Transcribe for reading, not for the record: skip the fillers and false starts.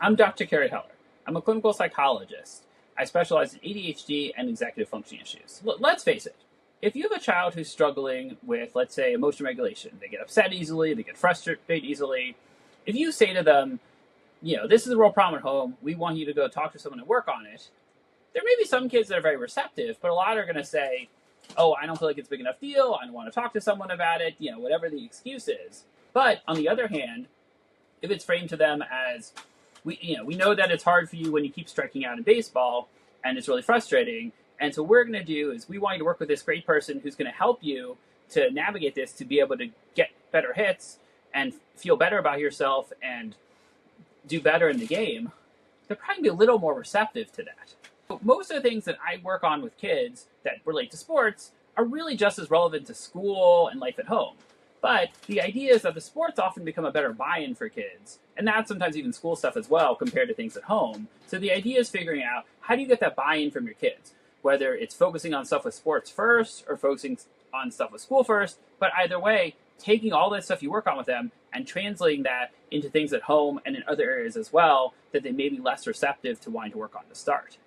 I'm Dr. Carey Heller. I'm a clinical psychologist. I specialize in ADHD and executive functioning issues. Let's face it, if you have a child who's struggling with, let's say, emotion regulation, they get upset easily, they get frustrated easily, if you say to them, this is a real problem at home, we want you to go talk to someone and work on it, there may be some kids that are very receptive, but a lot are going to say, oh, I don't feel like it's a big enough deal, I don't want to talk to someone about it, whatever the excuse is. But on the other hand, if it's framed to them as, we know that it's hard for you when you keep striking out in baseball, and it's really frustrating, and so what we're going to do is we want you to work with this great person who's going to help you to navigate this, to be able to get better hits and feel better about yourself and do better in the game. They'll probably be a little more receptive to that. But most of the things that I work on with kids that relate to sports are really just as relevant to school and life at home. But the idea is that the sports often become a better buy-in for kids, and that's sometimes even school stuff as well compared to things at home. So the idea is figuring out, how do you get that buy-in from your kids? Whether it's focusing on stuff with sports first or focusing on stuff with school first, but either way, taking all that stuff you work on with them and translating that into things at home and in other areas as well that they may be less receptive to wanting to work on to start.